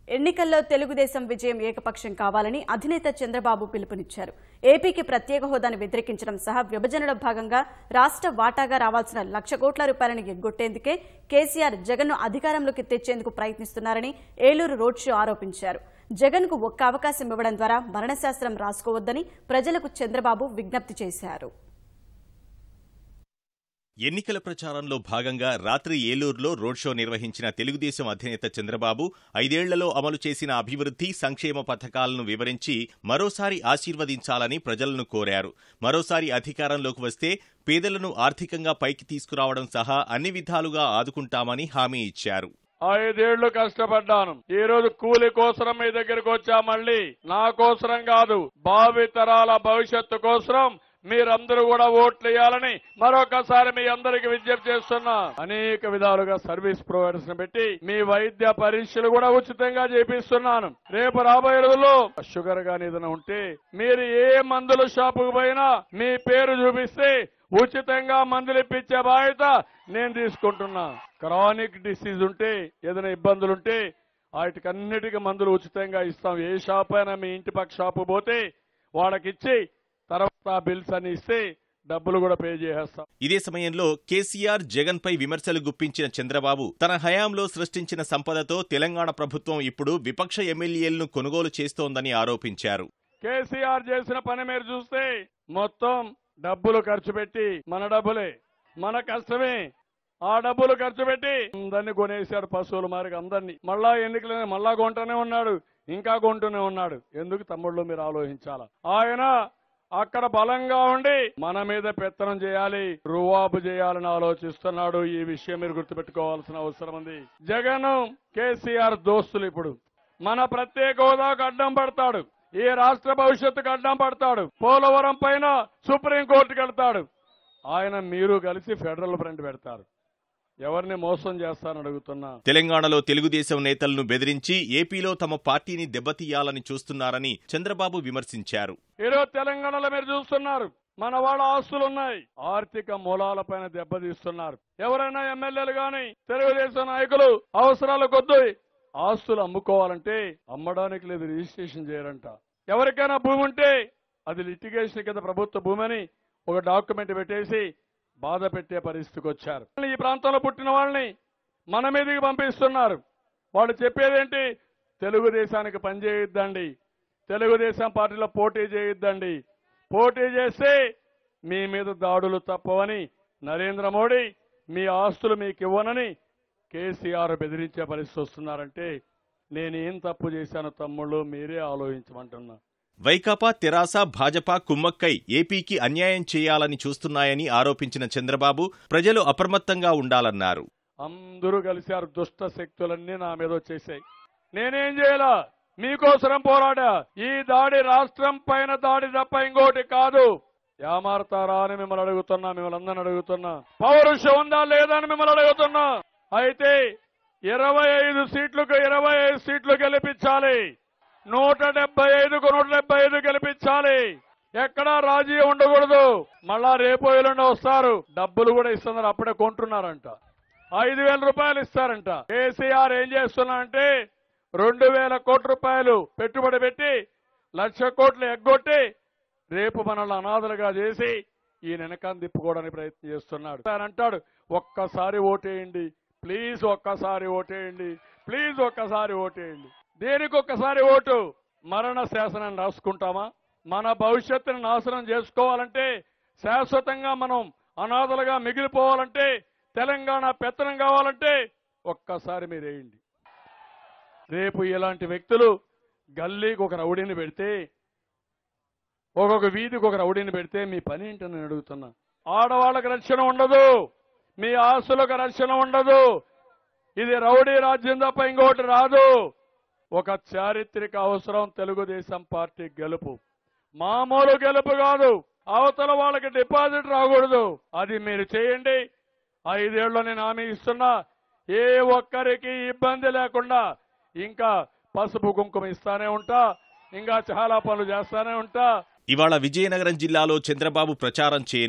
ఎన్నికల్లో తెలుగుదేశం విజయం ఏకపక్షం కావాలని అధినేత చంద్రబాబు పిలుపునిచ్చారు. ఏపీకి ప్రత్యేక హోదాను వ్యతిరేకించడం సహా విభజనలో భాగంగా రాష్ట్ర వాటాగా రావాల్సిన ₹1,00,000 కోట్లను ఎగ్గొట్టేందుకే కేసీఆర్ జగన్ను అధికారంలోకి తెచ్చేందుకు ప్రయత్నిస్తున్నారని ఏలూరు రోడ్ షో ఆరోపించారు. జగన్కు ఒక్క అవకాశం ఇవ్వడం ద్వారా మరణశాస్త్రం రాసుకోవద్దని ప్రజలకు చంద్రబాబు విజ్ఞప్తి చేశారు. ఎన్నికల ప్రచారంలో భాగంగా రాత్రి ఏలూరులో రోడ్ షో నిర్వహించిన తెలుగుదేశం అధినేత చంద్రబాబు 5 ఏళ్లలో అమలు చేసిన అభివృద్ధి, సంక్షేమ పథకాలను వివరించి మరోసారి ఆశీర్వదించాలని ప్రజలను కోరారు. మరోసారి అధికారంలోకి వస్తే పేదలను ఆర్థికంగా పైకి తీసుకురావడం సహా అన్ని విధాలుగా ఆదుకుంటామని హామీ ఇచ్చారు. 5 ఏళ్లు కష్టపడ్డాను. ఈ రోజు కూలి కోసరం మీ దగ్గరకు వచ్చా. మళ్ళీ నా కోసరం కాదు, భావి తరాల భవిష్యత్తు కోసరం మీరందరూ కూడా ఓట్లు వేయాలని మరొకసారి మీ అందరికి విజ్ఞప్తి చేస్తున్నా. అనేక విధాలుగా సర్వీస్ ప్రొవైడర్స్ ని పెట్టి మీ వైద్య పరీక్షలు కూడా ఉచితంగా చేపిస్తున్నాను. రేపు రాబోయే రోజుల్లో షుగర్ గాని ఏదైనా ఉంటే మీరు ఏ మందుల షాపుకు పోయినా మీ పేరు చూపిస్తే ఉచితంగా మందులు ఇప్పించే బాధ్యత నేను తీసుకుంటున్నా. క్రానిక్ డిసీజ్ ఉంటే, ఏదైనా ఇబ్బందులుంటే వాటికన్నిటికీ మందులు ఉచితంగా ఇస్తాం. ఏ షాప్ అయినా మీ ఇంటి పక్క షాపు పోతే వాళ్ళకిచ్చి తర్వాత బిల్స్ అని ఇస్తే డబ్బులు కూడా పే చేసేస్తాం. ఇదే సమయంలో కేసీఆర్ జగన్ పై విమర్శలు గుప్పించిన చంద్రబాబు తన హయాంలో సృష్టించిన సంపదతో తెలంగాణ ప్రభుత్వం ఇప్పుడు విపక్ష ఎమ్మెల్యేలను కొనుగోలు చేస్తోందని ఆరోపించారు. కేసీఆర్ చేసిన పని మీరు చూస్తే మొత్తం డబ్బులు ఖర్చు పెట్టి, మన డబ్బులే, మన కష్టమే, ఆ డబ్బులు ఖర్చు పెట్టి అందరినీ కొనేశాడు. పశువుల మారికి అందరినీ. మళ్ళా ఎన్నికలు మళ్ళా కొంటూనే ఉన్నాడు, ఇంకా కొంటూనే ఉన్నాడు. ఎందుకు తమ్ముళ్ళు మీరు ఆలోచించాలా? ఆయన అక్కడ బలంగా ఉండి మన మీద పెత్తనం చేయాలి, రువాబు చేయాలని ఆలోచిస్తున్నాడు. ఈ విషయం మీరు గుర్తుపెట్టుకోవాల్సిన అవసరం ఉంది. జగన్ కేసీఆర్ దోస్తులు ఇప్పుడు మన ప్రత్యేక హోదాకు అడ్డం పడతాడు, ఈ రాష్ట్ర భవిష్యత్తుకు అడ్డం పడతాడు, పోలవరం పైన సుప్రీంకోర్టుకు వెళ్తాడు. ఆయన మీరు కలిసి ఫెడరల్ ఫ్రంట్ పెడతారు. ఎవరిని మోసం చేస్తారని అడుగుతున్నా. తెలంగాణలో తెలుగుదేశం నేతలను బెదిరించి ఏపీలో తమ పార్టీని దెబ్బతీయాలని చూస్తున్నారని చంద్రబాబు విమర్శించారు. ఈరోజు తెలంగాణలో మీరు చూస్తున్నారు, మన వాళ్ళ ఆస్తులున్నాయి, ఆర్థిక మూలాలపైన దెబ్బతీస్తున్నారు. ఎవరైనా ఎమ్మెల్యేలు గాని తెలుగుదేశం నాయకులు అవసరాల కొద్దీ ఆస్తులు అమ్ముకోవాలంటే అమ్మడానికి లేదు, రిజిస్ట్రేషన్ చేయరంట. ఎవరికైనా భూమి ఉంటే అది లిటిగేషన్ కింద ప్రభుత్వ భూమి అని ఒక డాక్యుమెంట్ పెట్టేసి బాధ పెట్టే పరిస్థితికి వచ్చారు. ఈ ప్రాంతంలో పుట్టిన వాళ్ళని మన మీదకి పంపిస్తున్నారు. వాళ్ళు చెప్పేదేంటి? తెలుగుదేశానికి పనిచేయొద్దండి, తెలుగుదేశం పార్టీలో పోటీ చేయొద్దండి, పోటీ చేస్తే మీ మీద దాడులు తప్పవని, నరేంద్ర మోడీ మీ ఆస్తులు మీకు ఇవ్వనని కేసీఆర్ బెదిరించే పరిస్థితి వస్తున్నారంటే నేనేం తప్పు చేశాను తమ్ముళ్ళు, మీరే ఆలోచించమంటున్నా. వైకాపా, తెరాస, భాజపా కుమ్మక్కై ఏపీకి అన్యాయం చేయాలని చూస్తున్నాయని ఆరోపించిన చంద్రబాబు ప్రజలు అప్రమత్తంగా ఉండాలన్నారు. అందరూ కలిశారు, దుష్ట శక్తులన్నీ నా మీద వచ్చేసాయి. నేనేం చేయాలా? మీకోసరం పోరాడా. ఈ దాడి రాష్ట్రం పైన దాడి తప్ప ఇంకోటి కాదు. ఏమారతారా అని మిమ్మల్ని అడుగుతున్నా, మిమ్మల్ని అందరిని అడుగుతున్నా. పౌరుషం ఉందా లేదా అని మిమ్మల్ని అడుగుతున్నా. అయితే 25 సీట్లకు 25 సీట్లు గెలిపించాలి, 175కు 175 గెలిపించాలి. ఎక్కడా రాజీ ఉండకూడదు. మళ్ళా రేపు ఎల్లుండి వస్తారు, డబ్బులు కూడా ఇస్తున్నారు, అప్పుడే కొంటున్నారంట. 5,000 రూపాయలు ఇస్తారంట. కేసీఆర్ ఏం చేస్తున్నారంటే 2,000 కోట్ల రూపాయలు పెట్టుబడి పెట్టి 1,00,000 కోట్లు ఎగ్గొట్టి రేపు మనల్ని అనాథలుగా చేసి ఈ వెనకాన్ని తిప్పుకోవడానికి ప్రయత్నం చేస్తున్నాడు. ఆయన అంటాడు, ఒక్కసారి ఓటేయండి ప్లీజ్, ఒక్కసారి ఓటేయండి ప్లీజ్, ఒక్కసారి ఓటేయండి. దేనికి ఒక్కసారి ఓటు? మరణ శాసనాన్ని రాసుకుంటామా? మన భవిష్యత్తును నాశనం చేసుకోవాలంటే, శాశ్వతంగా మనం అనాథలుగా మిగిలిపోవాలంటే, తెలంగాణ పెత్తనం కావాలంటే ఒక్కసారి మీరు వేయండి. రేపు ఇలాంటి వ్యక్తులు గల్లీకి ఒక రౌడీని పెడితే, ఒక్కొక్క వీధికి ఒక రౌడీని పెడితే మీ పని ఏంటని నేను అడుగుతున్నా. ఆడవాళ్ళకి రక్షణ ఉండదు, మీ ఆస్తులకు రక్షణ ఉండదు. ఇది రౌడీ రాజ్యం తప్ప ఇంకోటి రాదు. ఒక చారిత్రక అవసరం తెలుగుదేశం పార్టీ గెలుపు. మామూలు గెలుపు కాదు. అవతల వాళ్ళకి డిపాజిట్ రాకూడదు. అది మీరు చేయండి. 5 ఏళ్లు నేను హామీ ఇస్తున్నా, ఏ ఒక్కరికి ఇబ్బంది లేకుండా ఇంకా పసుపు కుంకుమ ఇస్తానే ఉంటా, ఇంకా చాలా పనులు చేస్తానే ఉంటా. ఇవాళ విజయనగరం జిల్లాలో చంద్రబాబు ప్రచారం చేయను.